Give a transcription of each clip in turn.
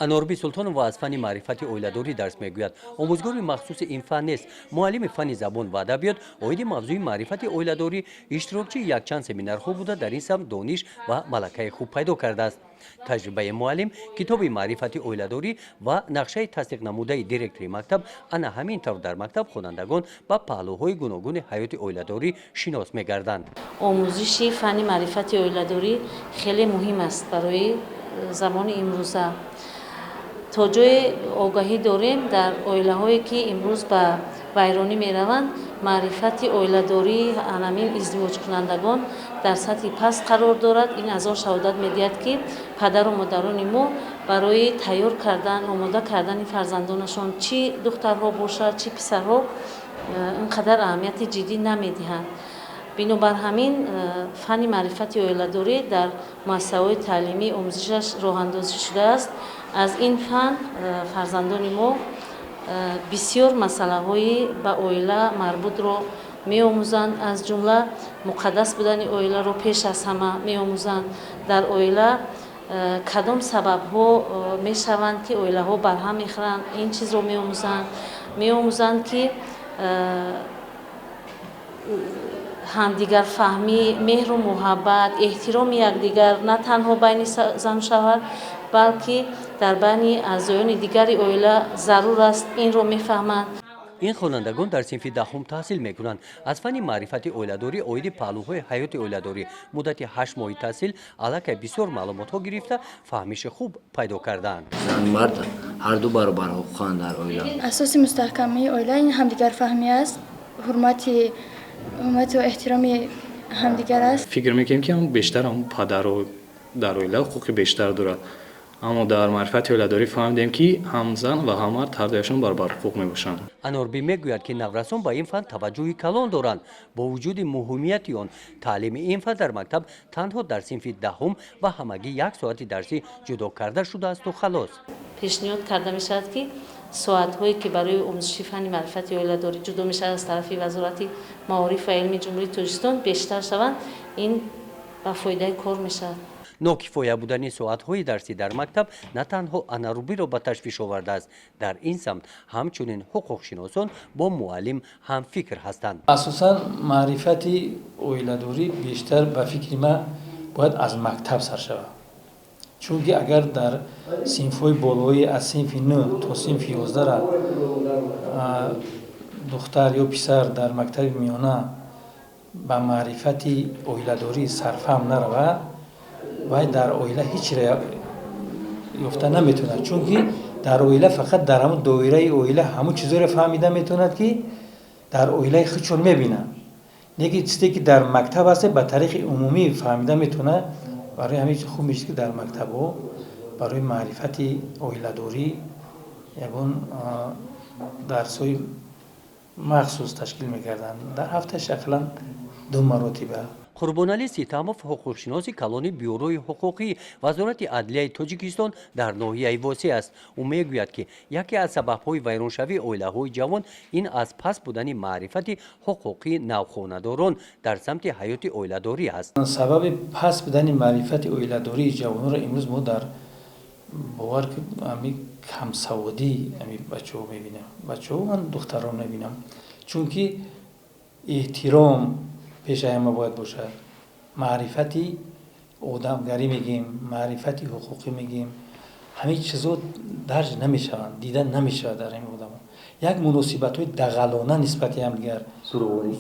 انوربی سلطانова аз фани маърифати оиладорӣ дарс мегӯяд. омӯзгори махсуси ин фан нест, муаллими фани забон ва адабиёт оиди мавзӯи маърифати оиладорӣ иштирокчии якчанд семинарҳо буда дар ин самт дониш ва малакаи хуб пайдо кардааст. таҷрибаи муаллим, китоби маърифати оиладорӣ ва нақшаи тасдиқнамудаи директори мактаб ана ҳамин тавр дар мактаб хонандагон ба паҳлӯҳои гуногуни ҳаёти оиладорӣ шинос мегарданд. омӯзиши фани маърифати оиладорӣ хеле муҳим аст барои замони имрӯза. то ҷое огаҳӣ дорем дар оилаҳое ки имрӯз ба вайронӣ мераванд, маърифати оиладории анамин издивоҷкунандагон дар сатҳи паст қарор дорад. ин аз он шаҳодат медиҳад ки падару модарони мо барои тайёр кардан, омода кардани фарзандонашон, чӣ духтарҳо бошад, чӣ писарҳо, инқадар аҳамияти ҷиддӣ намедиҳанд. бинобар ҳамин фани маърифати оиладорӣ дар муассисаҳои таълимӣ омӯзишаш роҳандозӣ шудааст. аз ин фан фарзандони мо бисёр масъалаҳои ба оила марбутро меомӯзанд. аз ҷумла муқаддас будани оиларо пеш аз ҳама меомӯзанд. дар оила кадом сабабҳо мешаванд ки оилаҳо барҳам мехӯранд, ин чизро меомӯзанд ки ҳамдигарфаҳмӣ, меҳру муҳаббат, эҳтироми якдигар на танҳо байни зану шавҳар, балки дар байни аъзоёни дигари оила зарур аст, инро мефаҳманд. ин хонандагон дар синфи даҳум таҳсил мекунанд. аз фани маърифати оиладорӣ оиди паҳлӯҳои ҳаёти оиладорӣ муддати 8 моҳи таҳсил аллакай бисёр маълумотҳо гирифта фаҳмиши хуб пайдо кардаанд. зан мард ҳарду баробар ҳуқуқанд дар оила. асоси мустаҳкамии оила ин ҳамдигарфаҳмӣ аст, ҳурмати ва эҳтироми ҳамдигар аст. фикр мекунем ки бештар падаро дар оила ҳуқуқи бештар дорад, аммо дар маърифати оиладорӣ фаҳмидем ки ҳам зан ва ҳам мард ҳардуяшон баробар ҳуқуқ мебошанд. анорбӣ мегӯяд ки наврасон ба ин фан таваҷҷӯҳи калон доранд. бо вуҷуди муҳимияти он, таълими ин фан дар мактаб танҳо дар синфи даҳум ва ҳамагӣ 1 соати дарсӣ ҷудо карда шудаасту халос. пешниҳод карда мешавад ки соатҳое ки барои омӯзиши фани маърифати оиладорӣ ҷудо мешавад аз тарафи вазорати маориф ва илми ҷумҳурии Тоҷикистон бештар шаванд. ин ба фоидаи кор мешавад. нокифоя будани соатҳои дарсӣ дар мактаб на танҳо анарубиро ба ташвиш овардааст. дар ин самт ҳамчунин ҳуқуқшиносон бо муаллим ҳамфикр ҳастанд. асосан маърифати оиладорӣ бештар ба фикри ман бояд аз мактаб сар шавад. чунки агар дар синфҳои болои аз синфи 9 то синфи 11 духтар ё писар дар мактаби миёна ба маърифати оиладорӣ сарфаҳм наравад, вай дар оила ҳечро ёфта наметавонад. чунки дар оила фақат дар ҳамун доираи оила ҳамун чизоро фаҳмида метавонад ки дар оилаи худшон мебинад. лекин чизе ки дар мактаб аст ба тариқи умумӣ фаҳмида метавонад. барои ҳамин хуб мешад ки дар мактабҳо барои маърифати оиладорӣ ягон дарсҳои махсус ташкил мекарданд. дар ҳафта шаклан 2 маротиба. қурбонали ситамов ҳуқуқшиноси калони бюрои ҳуқуқии вазорати адлияи Тоҷикистон дар ноҳияи Восӣ аст. ӯ мегӯяд ки яке аз сабабҳои вайроншавии оилаҳои ҷавон ин аз паст будани маърифати ҳуқуқии навхонадорон дар самти ҳаёти оиладорӣ аст. сабаби паст будани маърифати оиладории ҷавонро имрӯз мо дар бовар ки ами камсаводӣ ами бачаҳо мебинем. бачаҳо ман духтарон мебинам. чунки эҳтиром пеши ҳама бояд бошад. маърифати одамгарӣ мегӯем, маърифати ҳуқуқӣ мегӯем. ҳамин чизо дарҷ намешаванд, дида намешавад дар ин одамо. як муносибатҳои дағалона нисбати ҳамдигар,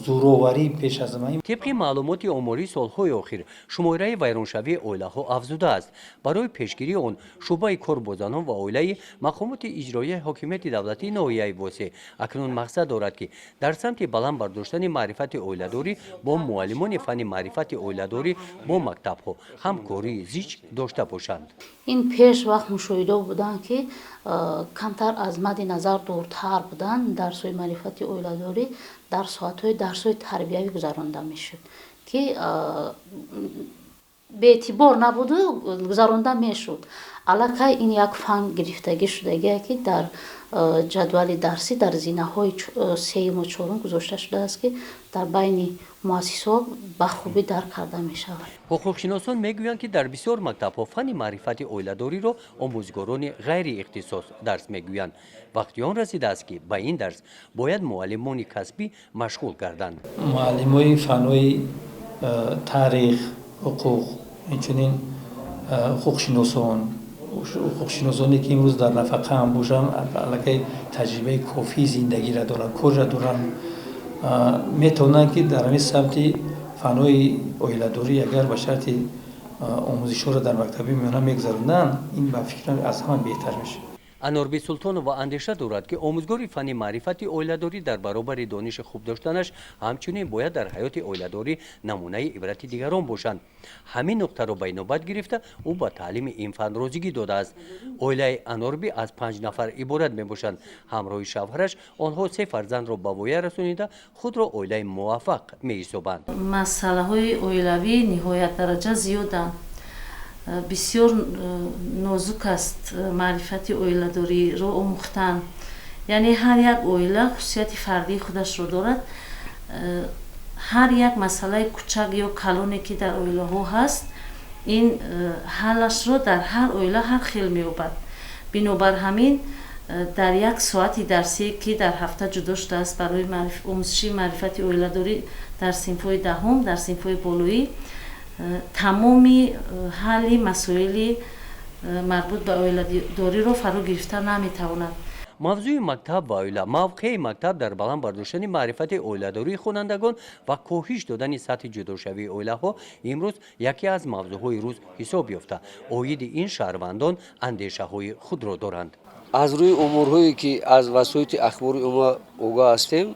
зӯроварӣ пеш аз ҳама. тибқи маълумоти омории солҳои охир шумораи вайроншавии оилаҳо афзудааст. барои пешгирии он шуъбаи кор бо занон ва оилаи мақомоти иҷроияи ҳокимияти давлатии ноҳияи Восӣ акнун мақсад дорад ки дар самти баланд бардоштани маърифати оиладорӣ бо муаллимони фани маърифати оиладорӣ бо мактабҳо ҳамкории зич дошта бошанд. ин пеш вақт мушоҳида буданд ки камтар аз мадди назар дуртар буданд. дарсҳои маърифати оиладорӣ дар соатҳои дарсҳои тарбиявӣ гузаронида мешуд ки беътибор набуду гузаронда мешуд. Аллакай ин як фан гирифтагӣ шудагие ки дар ҷадвали дарсӣ дар зинаҳои сеюму чорум гузошта шудааст ки дар байни муассисаҳо ба хубӣ дарк карда мешавад. ҳуқуқшиносон мегӯянд ки дар бисёр мактабҳо фани маърифати оиладориро омӯзгорони ғайри ихтисос дарс мегӯянд. вақти он расидааст ки ба ин дарс бояд муаллимони касбӣ машғул гарданд. муаллимои фанҳои таърих, ҳуқуқ, инчунин ҳуқуқшиносоне ки имрӯз дар нафақа ҳам бошанд, аллакай таҷрибаи кофии зиндагиро доранд, корро доранд, метавонанд ки дар ҳамин самти фанҳои оиладорӣ агар ба шарти омӯзишҳоро дар мактаби миёна мегузаронанд, ин ба фикрам аз ҳама беҳтар мешавад. анорби султонова андеша дорад ки омӯзгори фани маърифати оиладорӣ дар баробари дониши хуб доштанаш ҳамчунин бояд дар ҳаёти оиладорӣ намунаи ибрати дигарон бошанд. ҳамин нуқтаро ба инобат гирифта ӯ ба таълими ин фан розигӣ додааст. оилаи анорби аз 5 нафар иборат мебошанд. ҳамроҳи шавҳараш онҳо 3 фарзандро ба воя расонида худро оилаи муваффақ меҳисобанд. масъалаҳои оилавӣ ниҳоят дараҷа зиёданд. бисёр нозук аст маърифати оиладориро омӯхтан. яъне ҳар як оила хусусияти фардии худашро дорад. ҳар як масъалаи кӯчак ё калоне ки дар оилаҳо ҳаст, ин ҳаллашро дар ҳар оила ҳар хел меёбад. бинобар ҳамин дар як соати дарсие ки дар ҳафта ҷудо шудааст барои омӯзиши маърифати оиладорӣ дар синфҳои даҳум, дар синфҳои болоӣ, тамоми ҳалли масоили марбут ба оиладориро фаро гирифта наметавонад. мавзӯи мактаб ва оила, мавқеи мактаб дар баланд бардоштани маърифати оиладории хонандагон ва коҳиш додани сатҳи ҷудошавии оилаҳо имрӯз яке аз мавзӯъҳои рӯз ҳисоб ёфта. оиди ин шаҳрвандон андешаҳои худро доранд. аз рӯи умурҳое ки аз васоити ахбори умма огаҳ ҳастем,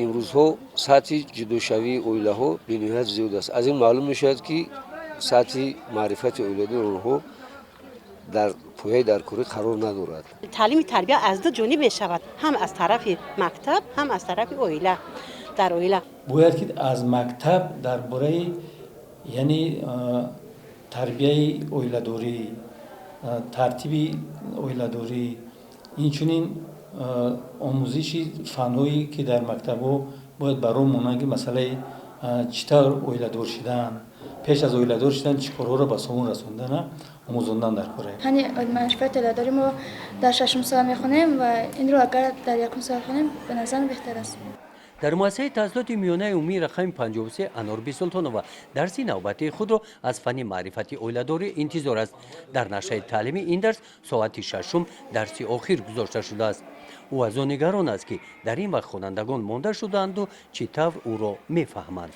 имрӯзҳо сатҳи ҷудошавии оилаҳо бениҳоят зиёд аст. аз ин маълум мешавад ки сатҳи маърифати оиладори онҳо дар пояи даркорӣ қарор надорад. تعلیم تربیت از دو جانب می شود، هم از طرف مکتب هم از طرف اویله. در اویله бояд ки аз мактаб дар бораи яъне тарбияи оиладорӣ, тартиби оиладорӣ, инчунин омӯзиши фанҳое ки дар мактабҳо бояд баром монанд ки масъалаи чӣ тавр оиладор шудан, пеш аз оиладор шудан чӣ корҳоро ба сомон расондана омӯзондан дар бораи ҳани маърифати оиладорӣ мо дар 6 соат мехонем ва инро агар дар 1 соат хонем ба назарам беҳтар аст. дар муассисаи таҳсилоти миёнаи умумии рақами 53 анорби султонова дарси навбатии худро аз фани маърифати оиладорӣ интизор аст. дар нашраи таълими ин дарс соати 6 дарси охир гузошта шудааст. ӯ аз он нигарон аст ки дар ин вақт хонандагон монда шудаанду чӣ тавр ӯро мефаҳманд.